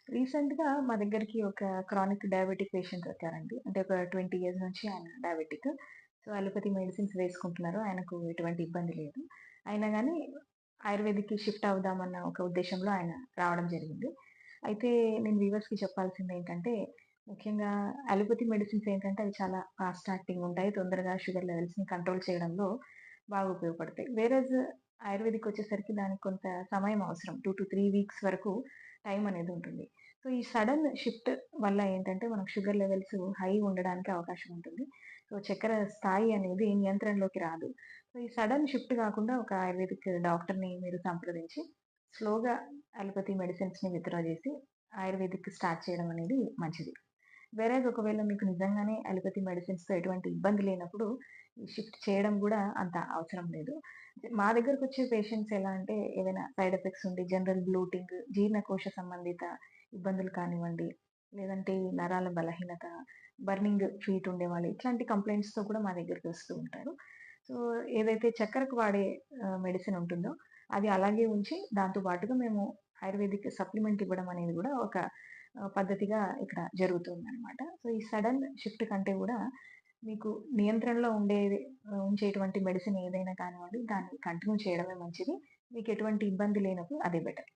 రీసెంట్‌గా మా దగ్గరికి ఒక క్రానిక్ డయాబెటిక్ పేషెంట్ వచ్చారండి. అంటే ఒక 20 ఇయర్స్ నుంచి ఆయన డయాబెటిక్. సో, అలోపతి మెడిసిన్స్ వేసుకుంటున్నారు. ఆయనకు ఎటువంటి ఇబ్బంది లేదు. అయినా గాని ఆయుర్వేదిక్‌కి షిఫ్ట్ అవుదామన్న ఒక ఉద్దేశ్యంలో ఆయన రావడం జరిగింది. అయితే నేను వ్యూవర్స్‌కి చెప్పాల్సిందేంటంటే, ముఖ్యంగా అలోపతి మెడిసిన్స్ ఏంటంటే అవి చాలా ఫాస్ట్ యాక్టింగ్ ఉంటాయి. తొందరగా షుగర్ లెవెల్స్‌ని కంట్రోల్ చేయడంలో బాగా ఉపయోగపడతాయి. వేరేజ్ ఆయుర్వేదిక్ వచ్చేసరికి దానికి కొంత సమయం అవసరం. 2-3 వీక్స్ వరకు టైం అనేది ఉంటుంది. సో, ఈ సడెన్ షిఫ్ట్ వల్ల ఏంటంటే, మనకు షుగర్ లెవెల్స్ హై ఉండడానికి అవకాశం ఉంటుంది. సో, చక్కెర స్థాయి అనేది నియంత్రణలోకి రాదు. సో, ఈ సడెన్ షిఫ్ట్ గాకుండా ఒక ఆయుర్వేదిక్ డాక్టర్‌ని మీరు సంప్రదించి, స్లోగా అలోపతి మెడిసిన్స్‌ని విత్‌డ్రా జేసి, ఆయుర్వేదిక్ స్టార్ట్ చేయడం అనేది మంచిది. వేరేజ్ ఒకవేళ మీకు నిజంగానే అలోపతి మెడిసిన్స్‌తో ఎటువంటి ఇబ్బంది లేనప్పుడు, ఈ షిఫ్ట్ చేయడం గూడా అంత అవసరం లేదు. మా దగ్గరకొచ్చే పేషెంట్స్ ఎలా అంటే, ఏవైనా సైడ్ ఎఫెక్ట్స్ ఉండి జనరల్ బ్లోటింగ్, జీర్ణకోశ సంబంధిత ఇబ్బందులు కానివ్వండి, లేదంటే ఈ నరాల బలహీనత, బర్నింగ్ ఫీట్ ఉండేవాళ్ళు, ఇట్లాంటి కంప్లెయింట్స్‌తో కూడా మా దగ్గరికి వస్తూ ఉంటారు. సో, ఏదైతే చక్కెరకు వాడే మెడిసిన్ ఉంటుందో, అది అలాగే ఉంచి దాంతో పాటుగా మేము ఆయుర్వేదిక్ సప్లిమెంట్ ఇవ్వడం అనేది గూడా ఒక పద్ధతిగా ఇక్కడ జరుగుతుందనమాట. సో, ఈ సడెన్ షిఫ్ట్ కంటే గూడా మీకు నియంత్రణలో ఉండేది ఉంచేటువంటి మెడిసిన్ ఏదైనా కానివ్వండి, దాన్ని కంటిన్యూ చేయడమే మంచిది. మీకెటువంటి ఇబ్బంది లేనప్పుడు అదే బెటర్.